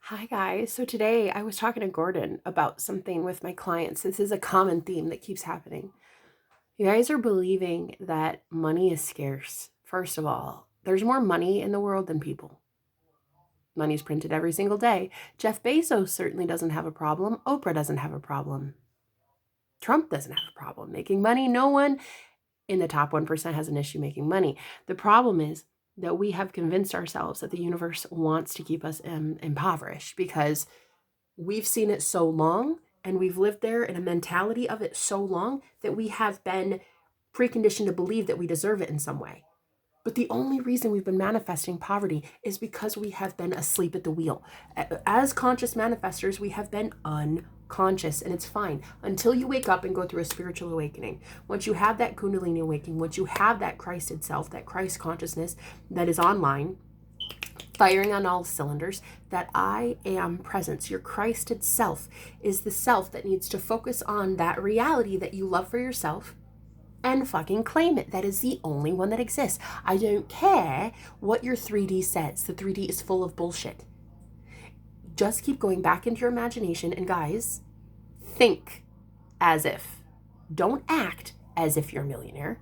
Hi, guys. So today I was talking to Gordon about something with my clients. This is a common theme that keeps happening. You guys are believing that money is scarce. First of all, there's more money in the world than people. Money's printed every single day. Jeff Bezos certainly doesn't have a problem. Oprah doesn't have a problem. Trump doesn't have a problem making money. No one in the top 1% has an issue making money. The problem is that we have convinced ourselves that the universe wants to keep us impoverished because we've seen it so long and we've lived there in a mentality of it so long that we have been preconditioned to believe that we deserve it in some way. But the only reason we've been manifesting poverty is because we have been asleep at the wheel. As conscious manifestors, we have been unconscious, and it's fine until you wake up and go through a spiritual awakening. Once you have that Kundalini awakening, once you have that Christ itself, that Christ consciousness that is online, firing on all cylinders, that I am presence. Your Christ itself is the self that needs to focus on that reality that you love for yourself and fucking claim it. That is the only one that exists. I don't care what your 3D says. The 3D is full of bullshit. Just keep going back into your imagination, and guys, think as if. Don't act as if you're a millionaire.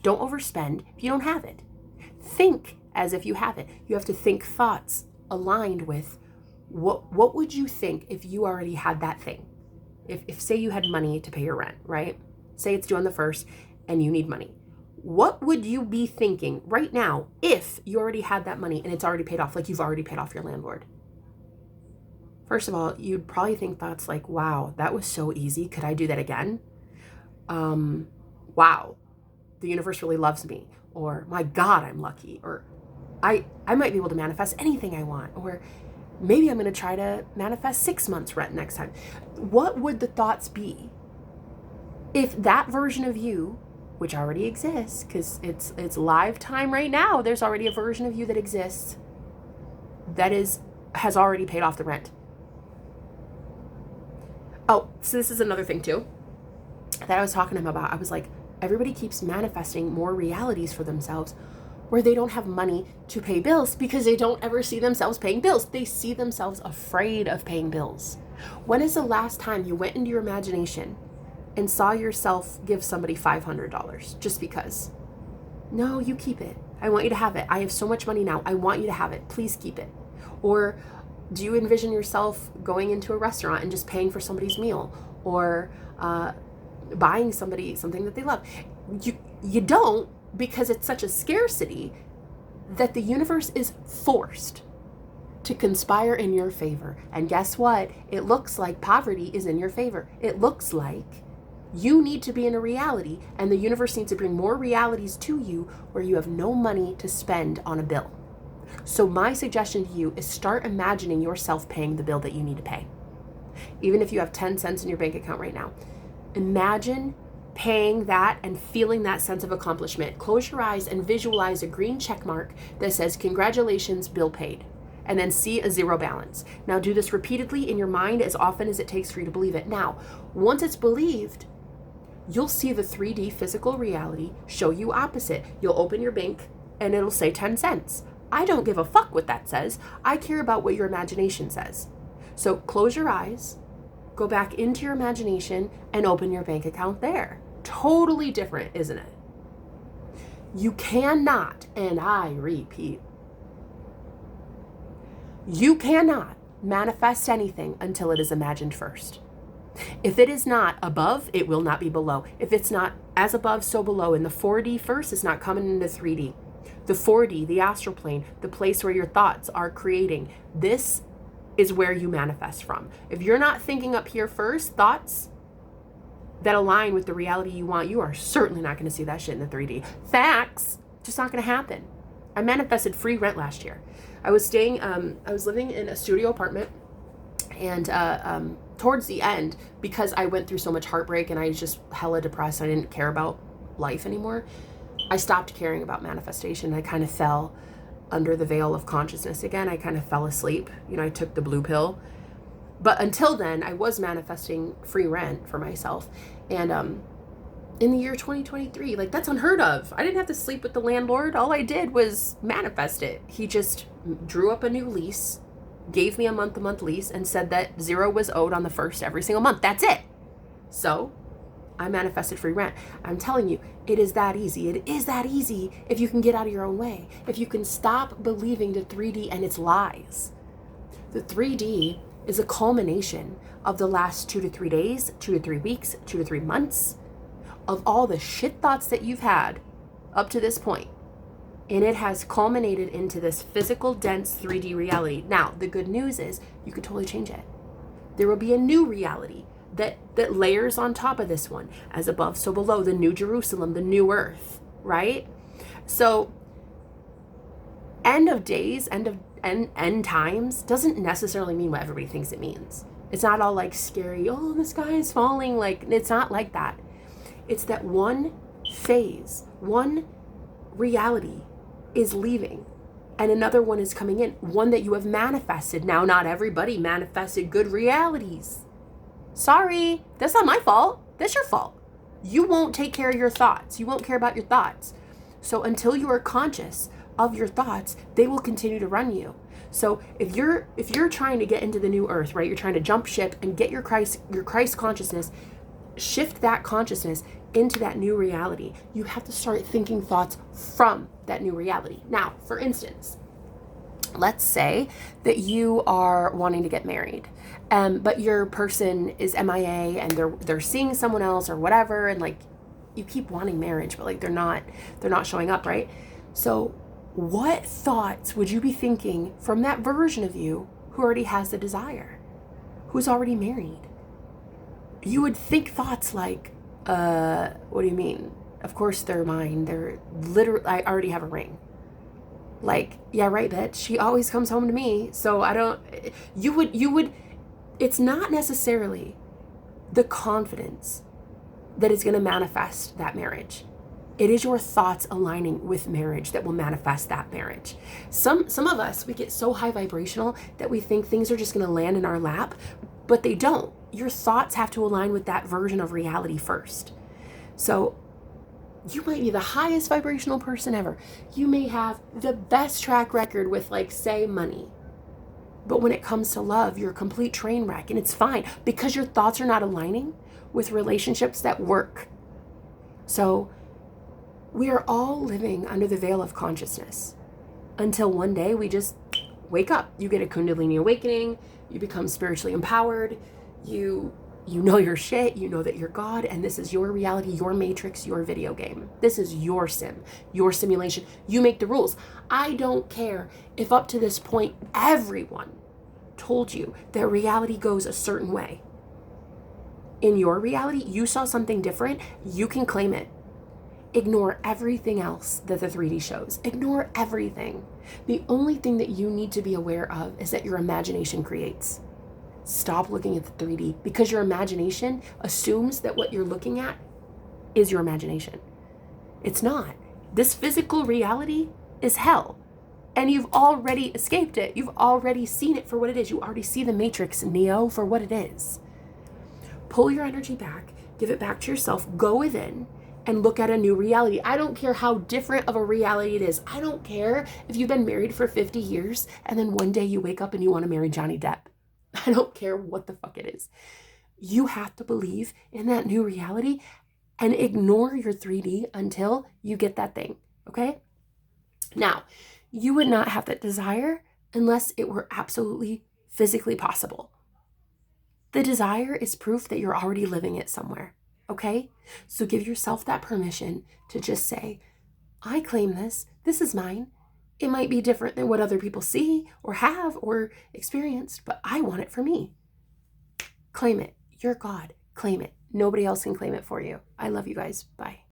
Don't overspend if you don't have it. Think as if you have it. You have to think thoughts aligned with what would you think if you already had that thing? If say you had money to pay your rent, right? Say it's due on the 1st and you need money. What would you be thinking right now if you already had that money and it's already paid off, like you've already paid off your landlord? First of all, you'd probably think thoughts like, wow, that was so easy. Could I do that again? Wow, the universe really loves me. Or my God, I'm lucky. Or I might be able to manifest anything I want. Or maybe I'm going to try to manifest 6 months rent next time. What would the thoughts be if that version of you, which already exists, because it's live time right now, there's already a version of you that exists that has already paid off the rent. Oh, so this is another thing too that I was talking to him about. I was like, everybody keeps manifesting more realities for themselves where they don't have money to pay bills because they don't ever see themselves paying bills. They see themselves afraid of paying bills. When is the last time you went into your imagination and saw yourself give somebody $500 just because? No, you keep it. I want you to have it. I have so much money now. I want you to have it. Please keep it. Or do you envision yourself going into a restaurant and just paying for somebody's meal? Or buying somebody something that they love? You don't, because it's such a scarcity that the universe is forced to conspire in your favor. And guess what? It looks like poverty is in your favor. It looks like you need to be in a reality, and the universe needs to bring more realities to you where you have no money to spend on a bill. So my suggestion to you is start imagining yourself paying the bill that you need to pay. Even if you have 10 cents in your bank account right now, imagine paying that and feeling that sense of accomplishment. Close your eyes and visualize a green check mark that says, congratulations, bill paid. And then see a zero balance. Now do this repeatedly in your mind as often as it takes for you to believe it. Now, once it's believed, you'll see the 3D physical reality show you opposite. You'll open your bank and it'll say 10 cents. I don't give a fuck what that says. I care about what your imagination says. So close your eyes, go back into your imagination, and open your bank account there. Totally different, isn't it? You cannot, and I repeat, you cannot manifest anything until it is imagined first. If it is not above, it will not be below. If it's not as above, so below. In the 4D first, it's not coming into 3D. The 4D, the astral plane, the place where your thoughts are creating, this is where you manifest from. If you're not thinking up here first, thoughts that align with the reality you want, you are certainly not going to see that shit in the 3D. Facts, just not going to happen. I manifested free rent last year. I was living in a studio apartment, and towards the end, because I went through so much heartbreak and I was just hella depressed, I didn't care about life anymore, I stopped caring about manifestation. I kind of fell under the veil of consciousness again. I kind of fell asleep. I took the blue pill. But until then, I was manifesting free rent for myself. And in the year 2023, like, that's unheard of. I didn't have to sleep with the landlord. All I did was manifest it. He just drew up a new lease gave me a month-to-month lease and said that zero was owed on the first every single month. That's it. So I manifested free rent. I'm telling you, it is that easy. It is that easy if you can get out of your own way. If you can stop believing the 3D and its lies. The 3D is a culmination of the last 2 to 3 days, 2 to 3 weeks, 2 to 3 months of all the shit thoughts that you've had up to this point. And it has culminated into this physical, dense 3D reality. Now, the good news is you can totally change it. There will be a new reality that layers on top of this one, as above, so below, the new Jerusalem, the new earth, right? So end of days, end times doesn't necessarily mean what everybody thinks it means. It's not all like scary, oh, the sky is falling. Like, it's not like that. It's that one phase, one reality is leaving and another one is coming in, one that you have manifested. Now, not everybody manifested good realities. Sorry, that's not my fault. That's your fault. You won't take care of your thoughts. You won't care about your thoughts. So until you are conscious of your thoughts, they will continue to run you. So if you're trying to get into the new earth, right? You're trying to jump ship and get your Christ consciousness, shift that consciousness into that new reality. You have to start thinking thoughts from that new reality. Now, for instance, let's say that you are wanting to get married, but your person is MIA and they're seeing someone else or whatever, and like you keep wanting marriage, but like they're not showing up, right? So what thoughts would you be thinking from that version of you who already has the desire, who's already married? You would think thoughts like, what do you mean? Of course they're mine. They're literally, I already have a ring. Like, yeah, right, bitch. She always comes home to me. So you would, it's not necessarily the confidence that is going to manifest that marriage. It is your thoughts aligning with marriage that will manifest that marriage. Some of us, we get so high vibrational that we think things are just going to land in our lap, but they don't. Your thoughts have to align with that version of reality first. So you might be the highest vibrational person ever. You may have the best track record with, like, say, money. But when it comes to love, you're a complete train wreck, and it's fine because your thoughts are not aligning with relationships that work. So we are all living under the veil of consciousness until one day we just wake up. You get a Kundalini awakening. You become spiritually empowered. You know your shit. You know that you're God, and this is your reality, your matrix, your video game. This is your sim, your simulation. You make the rules. I don't care if up to this point everyone told you that reality goes a certain way. In your reality, you saw something different. You can claim it. Ignore everything else that the 3D shows. Ignore everything. The only thing that you need to be aware of is that your imagination creates. Stop looking at the 3D because your imagination assumes that what you're looking at is your imagination. It's not. This physical reality is hell. And you've already escaped it. You've already seen it for what it is. You already see the Matrix, Neo, for what it is. Pull your energy back. Give it back to yourself. Go within and look at a new reality. I don't care how different of a reality it is. I don't care if you've been married for 50 years and then one day you wake up and you want to marry Johnny Depp. I don't care what the fuck it is. You have to believe in that new reality and ignore your 3D until you get that thing, okay? Now, you would not have that desire unless it were absolutely physically possible. The desire is proof that you're already living it somewhere, okay? So give yourself that permission to just say, I claim this. This is mine. It might be different than what other people see or have or experienced, but I want it for me. Claim it. You're God. Claim it. Nobody else can claim it for you. I love you guys. Bye.